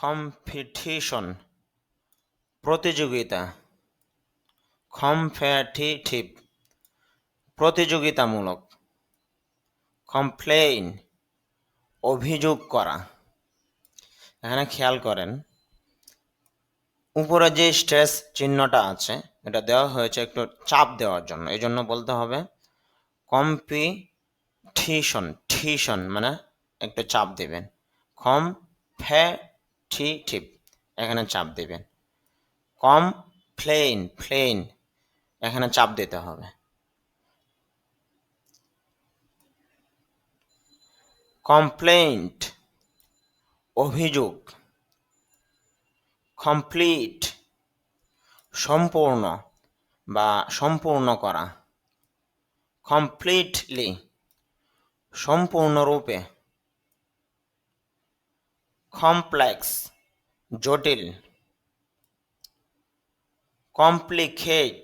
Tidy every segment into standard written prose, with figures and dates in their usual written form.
Competition প্রতিযোগিতা, competitive প্রতিযোগিতামূলক, complain অভিযোগ করা। এখানে খেয়াল করেন উপরে যে স্ট্রেস চিহ্নটা আছে এটা দেওয়া হয়েছে একটু চাপ দেওয়ার জন্য, এই জন্য বলতে হবে কম্পিটিশন মানে একটু চাপ দেবেন, কম্পিটিটিভ এখানে চাপ দেবেন, প্লেন এখানে চাপ দিতে হবে, কমপ্লেইন্ট অভিযোগ, কমপ্লিট সম্পূর্ণ বা সম্পূর্ণ করা, কমপ্লিটলি সম্পূর্ণরূপে, কমপ্লেক্স জটিল, কমপ্লিকেট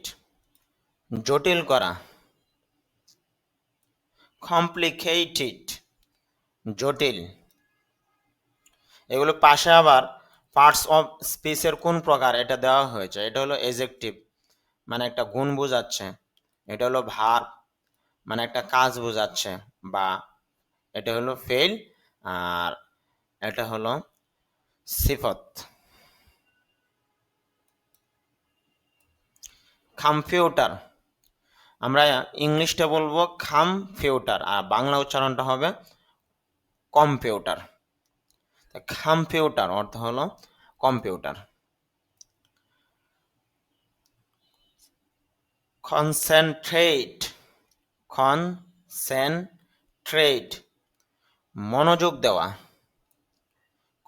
জটিল করা, কমপ্লিকেটেড জটিল। এগুলো পাশে আবার পার্টস অফ স্পিচের কোন প্রকার এটা দেওয়া হয়েছে, এটা হলো এজেক্টিভ মানে একটা গুণ বোঝাচ্ছে, এটা হলো ভার্ব মানে একটা কাজ বোঝাচ্ছে, বা এটা হলো ফেল, আর এটা হলো সিফত। কম্পিউটার আমরা ইংলিশটা বলবো কম্পিউটার আর বাংলা উচ্চারণটা হবে কম্পিউটার। কম্পিউটার অর্থ হলো কম্পিউটার। কনসেন্ট্রেট মনোযোগ দেওয়া,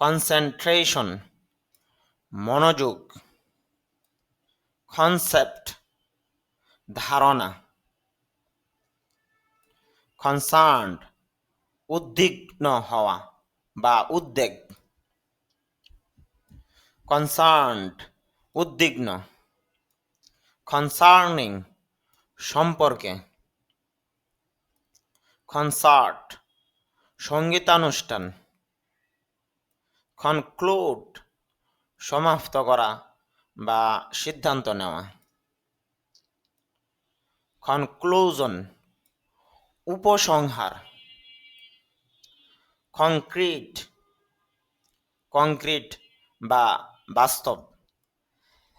কনসেন্ট্রেশন মনোযোগ, কনসেপ্ট ধারণা, কনসার্নড উদ্বিগ্ন হওয়া বা উদ্বেগ, কনসার্নড উদ্বিগ্ন, কনসার্নিং সম্পর্কে, কনসার্ট সঙ্গীতানুষ্ঠান, কনক্লুড সমাপ্ত করা বা সিদ্ধান্ত নেওয়া, কনক্লুশন উপসংহার, কংক্রিট বা বাস্তব।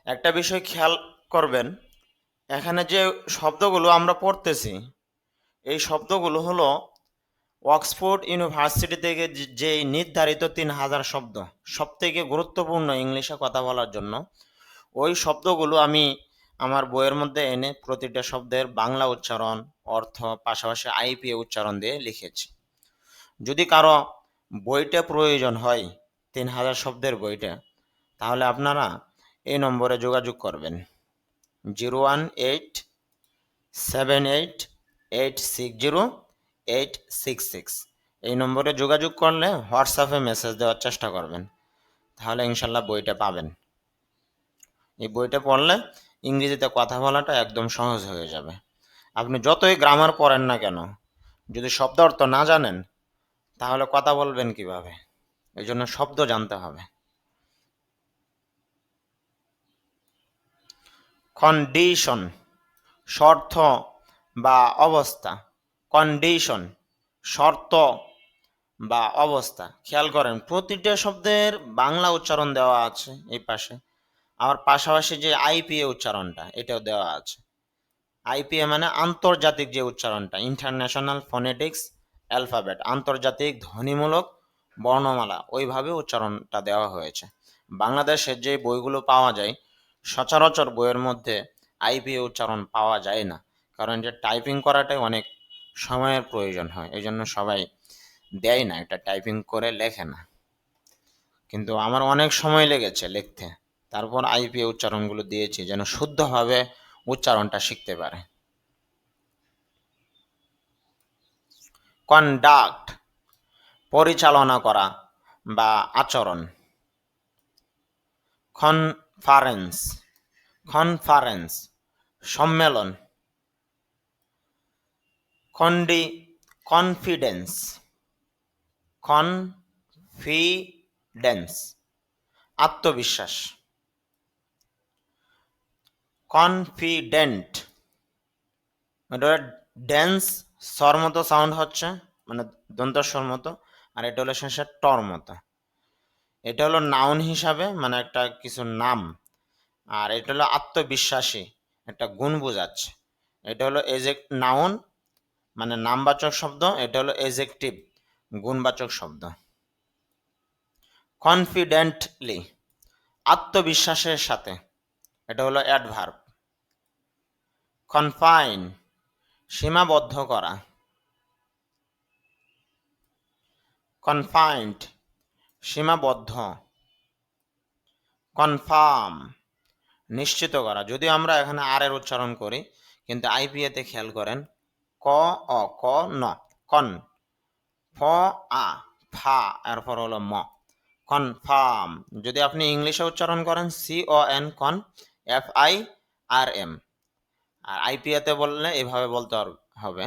একটা বিষয় খেয়াল করবেন, এখানে যে শব্দগুলো আমরা পড়তেছি এই শব্দগুলো হলো অক্সফোর্ড ইউনিভার্সিটি থেকে যে নির্ধারিত 3000 শব্দ সবথেকে গুরুত্বপূর্ণ ইংলিশে কথা বলার জন্য, ওই শব্দগুলো আমি আমার বইয়ের মধ্যে এনে প্রতিটা শব্দের বাংলা উচ্চারণ, অর্থ, পাশাপাশি আইপিএ উচ্চারণ দিয়ে লিখেছি। যদি কারো বইটা প্রয়োজন হয় 3000 শব্দের বইটা, তাহলে আপনারা এই নম্বরে যোগাযোগ করবেন 01878860866। এই নম্বরে যোগাযোগ করলে হোয়াটসঅ্যাপে মেসেজ দেওয়ার চেষ্টা করবেন, তাহলে ইনশাল্লাহ বইটা পাবেন। এই বইটা পড়লে ইংরেজিতে কথা বলাটা একদম সহজ হয়ে যাবে। আপনি যতই গ্রামার পড়েন না কেন, যদি শব্দ অর্থ না জানেন তাহলে কথা বলবেন কিভাবে? এই জন্য শব্দ জানতে হবে। কন্ডিশন শর্ত বা অবস্থা, কন্ডিশন শর্ত বা অবস্থা। খেয়াল করেন প্রতিটা শব্দের বাংলা উচ্চারণ দেওয়া আছে এই পাশে, আবার পাশাপাশি যে আইপিএ উচ্চারণটা এটাও দেওয়া আছে। আইপিএ মানে আন্তর্জাতিক যে উচ্চারণটা, ইন্টারন্যাশনাল ফোনেটিক্স অ্যালফাবেট, আন্তর্জাতিক ধ্বনিমূলক বর্ণমালা, ওইভাবে উচ্চারণটা দেওয়া হয়েছে। বাংলাদেশের যে বইগুলো পাওয়া যায় সচরাচর বইয়ের মধ্যে আইপিএ উচ্চারণ পাওয়া যায় না, কারণ এটা টাইপিং করাটাই অনেক সময়ের প্রয়োজন হয়, এই জন্য সবাই দেয় না, এটা টাইপিং করে লেখে না। কিন্তু আমার অনেক সময় লেগেছে লিখতে, তারপর আইপিএ উচ্চারণগুলো দিয়েছি যেন শুদ্ধভাবে উচ্চারণটা শিখতে পারে। কন্ডাক্ট পরিচালনা করা বা আচরণ, কনফারেন্স সম্মেলন, কনফিডেন্স আত্মবিশ্বাস। কনফিডেন্ট, এটা ড্যান্স স্বর মতো সাউন্ড হচ্ছে, মানে দন্ত স্বর মতো, আর এটা হলো শেষে টর মতো। এটা হলো নাউন হিসাবে, মানে একটা কিছু নাম, আর এটা হলো আত্মবিশ্বাসী, একটা গুণ বোঝাচ্ছে। এটা হলো নাউন মানে নামবাচক শব্দ, এটা হলো এজেক্টিভ গুণবাচক শব্দ। কনফিডেন্টলি, আত্মবিশ্বাসের সাথে, এটা হলো অ্যাডভার্ব। কনফাইন, সীমাবদ্ধ করা। কনফাইন্ড, সীমাবদ্ধ। কনফার্ম, নিশ্চিত করা। যদিও আমরা এখানে আর এর উচ্চারণ করি, কিন্তু আইপিএতে খেয়াল করেন ক অ ক ন, কন ফ আ ফা, এরপর হলো ম, কনফার্ম। যদি আপনি ইংলিশে উচ্চারণ করেন CON, কন, FIRM। আর আইপিএতে বললে এভাবে বলতে হবে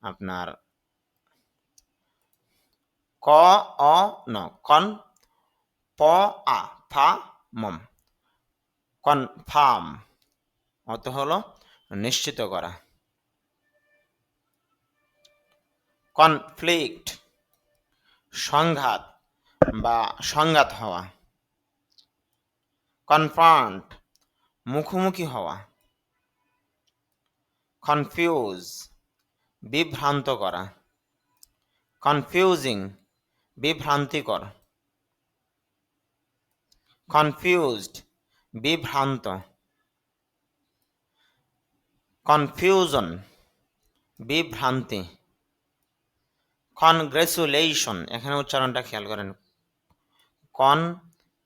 আপনার ক অ ন, কন প আ ফা মম, কনফার্ম, অত হলো নিশ্চিত করা। কনফ্লিক্ট, সংঘাত বা সংঘাত হওয়া। কনফ্রন্ট, মুখোমুখি হওয়া। কনফিউজ, বিভ্রান্ত করা। কনফিউজিং, বিভ্রান্তিকর। কনফিউজড, বিভ্রান্ত। কনফিউশন, বিভ্রান্তি। কনগ্রেচুলেশন, এখানে উচ্চারণটা খেয়াল করেন, কনগ্রেচুলেশন,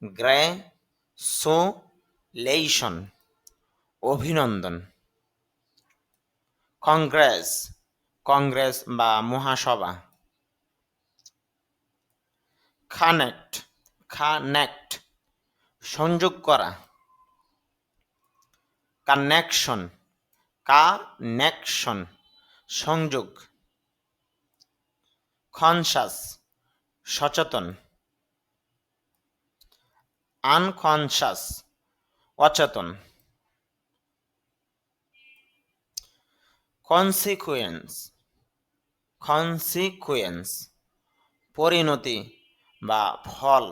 অভিনন্দন। কংগ্রেস, কংগ্রেস বা মহাসভা। কানেক্ট, কানেক্ট, সংযোগ করা। কানেকশন, কানেকশন, সংযোগ। কনসাস, সচেতন। আনকনসাস, অচেতন। কনসিকুয়েন্স, কনসিকুয়েন্স, পরিণতি বা ফল।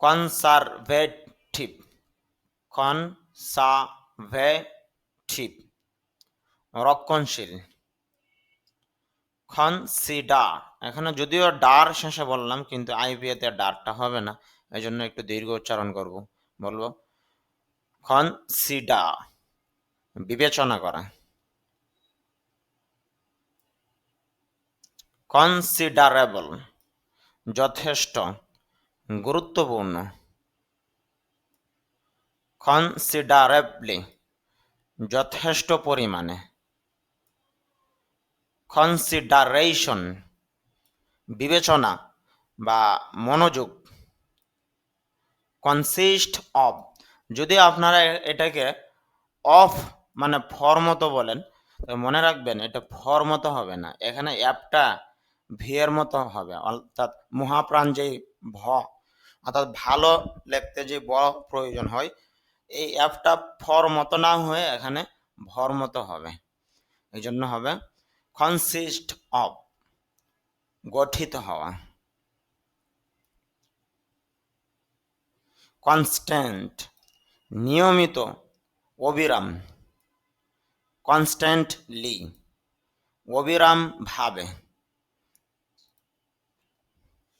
কনসারভেটিভ, কনসারভেটিভ, রক্ষণশীল। কনসিডার, এখানে যদিও ডার শেষে বললাম, কিন্তু আইপিএতে ডারটা হবে না, এই জন্য একটু দীর্ঘ উচ্চারণ করব, বলবো কনসিডার, বিবেচনা করা। কনসিডারেবল, যথেষ্ট, গুরুত্বপূর্ণ। কনসিডারেবলি, যথেষ্ট পরিমাণে। কনসিডারেশন, বিবেচনা বা মনোযোগ। কনসিস্ট অফ, যদি আপনারা এটাকে অফ মানে ফর মতো বলেন, মনে রাখবেন এটা ফর মতো হবে না, এখানে অ্যাপটা ভি এর মতো হবে, অর্থাৎ মহাপ্রাণ যে ভ, অর্থাৎ ভালো লিখতে যে ব প্রয়োজন হয়, এই অ্যাপটা ফর মতো না হয়ে এখানে ভর মতো হবে, এই জন্য হবে কনসিস্ট অফ, গঠিত হওয়া। কনস্ট্যান্ট, নিয়মিত, অবিরাম। কনস্ট্যান্টলি, অবিরাম ভাবে।